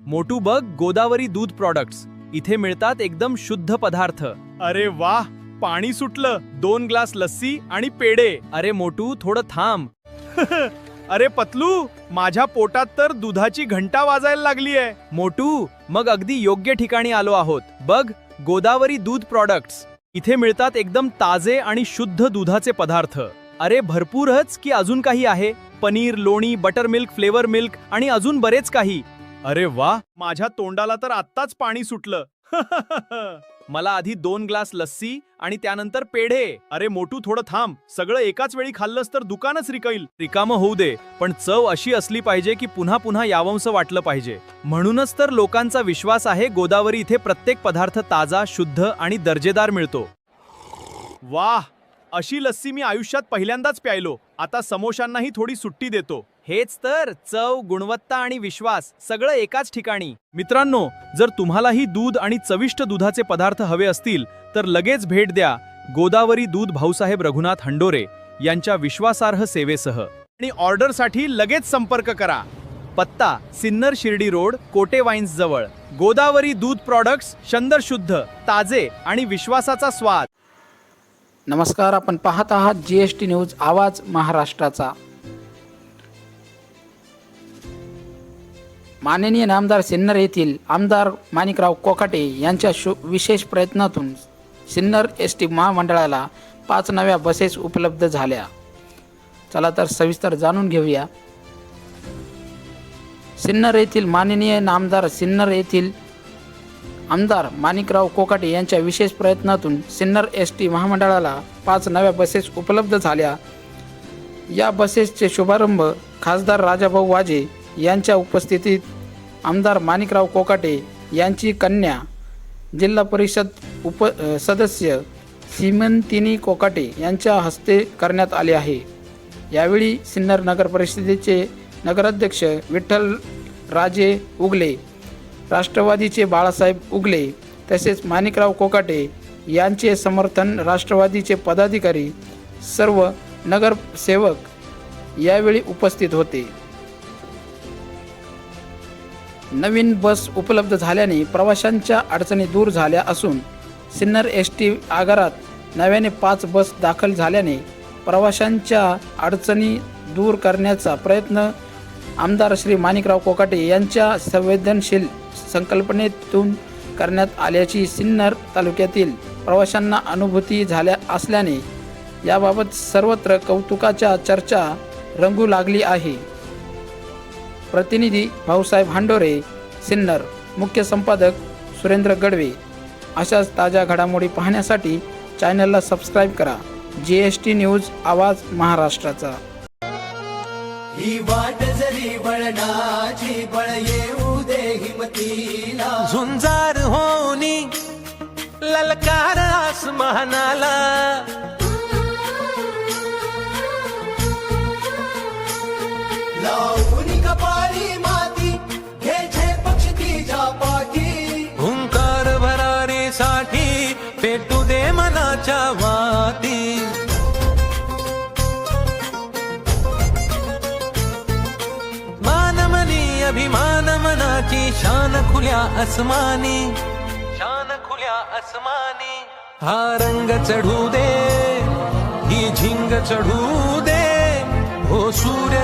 मोटू बघ, गोदावरी दूध प्रॉडक्ट्स इथे मिळतात एकदम शुद्ध पदार्थ. अरे वाह, पाणी सुटलं. 2 ग्लास लस्सी आणि पेढे. अरे मोटू, थोडं थांब. अरे पतलू, माझ्या पोटात तर दुधाची घंटा वाजायला लागली आहे. मोटू, मग अगदी योग्य ठिकाणी आलो आहोत. बघ, गोदावरी दूध प्रॉडक्ट्स इथे मिळतात एकदम ताजे आणि शुद्ध दुधाचे पदार्थ. अरे भरपूरच की अजून काही आहे? पनीर, लोणी, बटर मिल्क, फ्लेवर मिल्क आणि अजून बरेच काही. अरे वाह, माझ्या तोंडाला तर आत्ताच पाणी सुटलं. मला आधी 2 ग्लास लस्सी आणि त्यानंतर पेढे. अरे मोटू, थोडं थांब. सगळं एकाच वेळी खाल्लंस तर दुकानच रिकाईल. रिकामं होऊ दे, पण चव अशी असली पाहिजे की पुन्हा पुन्हा यावंसं वाटलं पाहिजे. म्हणूनच तर लोकांचा विश्वास आहे गोदावरी इथे प्रत्येक पदार्थ ताजा, शुद्ध आणि दर्जेदार मिळतो. वाह, अशी लस्सी मी आयुष्यात पहिल्यांदाच प्यायलो. आता समोशांनाही थोडी सुट्टी देतो. हेच तर, चव, गुणवत्ता आणि विश्वास सगळं एकाच ठिकाणी. मित्रांनो, जर तुम्हालाही दूध आणि चविष्ट दुधाचे पदार्थ हवे असतील तर लगेच भेट द्या गोदावरी दूध भाऊसाहेब रघुनाथ हंडोरे यांच्या विश्वासार्ह सेवेसह. आणि ऑर्डरसाठी लगेच संपर्क करा. पत्ता: सिन्नर शिर्डी रोड, कोटे वाईन्स जवळ. गोदावरी दूध प्रॉडक्ट्स, शंदर शुद्ध, ताजे आणि विश्वासाचा स्वाद. नमस्कार, आपण पाहत आहात GST न्यूज, आवाज महाराष्ट्राचा. माननीय नामदार सिन्नर येथील आमदार माणिकराव कोकाटे यांच्या विशेष प्रयत्नातून सिन्नर ST महामंडळाला 5 नव्या बसेस उपलब्ध झाल्या. चला तर सविस्तर जाणून घेऊया. सिन्नर येथील माननीय नामदार सिन्नर येथील आमदार माणिकराव कोकाटे यांच्या विशेष प्रयत्नातून सिन्नर ST महामंडळाला 5 नव्या बसेस उपलब्ध झाल्या. या बसेसचे शुभारंभ खासदार राजाभाऊ वाजे यांच्या उपस्थितीत आमदार माणिकराव कोकाटे यांची कन्या जिल्हा परिषद सदस्य सीमंतिनी कोकाटे यांच्या हस्ते करण्यात आले आहे. यावेळी सिन्नर नगर परिषदेचे नगराध्यक्ष विठ्ठल राजे उगले, राष्ट्रवादीचे बाळासाहेब उगले तसेच माणिकराव कोकाटे यांचे समर्थन राष्ट्रवादीचे पदाधिकारी, सर्व नगरसेवक यावेळी उपस्थित होते. नवीन बस उपलब्ध झाल्याने प्रवाशांच्या अडचणी दूर झाल्या असून सिन्नर ST आगारात नव्याने 5 बस दाखल झाल्याने प्रवाशांच्या अडचणी दूर करण्याचा प्रयत्न आमदार श्री माणिकराव कोकाटे यांच्या संवेदनशील संकल्पनेतून करण्यात आल्याची सिन्नर तालुक्यातील प्रवाशांना अनुभूती झाल्या असल्याने याबाबत सर्वत्र कौतुकाच्या चर्चा रंगू लागली आहे. प्रतिनिधी भाऊसाहेब हांडोरे, सिन्नर. मुख्य संपादक सुरेंद्र गडवे. अशाच ताज्या घडामोडी पाहण्यासाठी चॅनलला सबस्क्राईब करा. GST न्यूज, आवाज महाराष्ट्राचा. ही वाट जरी बळणाची, बळ येऊ दे हिमतीला. झुंजार होनी ललकार आसमानाला, लावून कपाळी माती, घ्यायचे पक्ष तिच्या पाठी. हुंकार भरारीसाठी पेटू दे मनाच्या वाती. मानमनी अभिमान मनाची, शान खुल्या आसमानी, शान खुल्या आसमानी. हा रंग चढू दे, ही झिंग चढू दे, हो सूर्य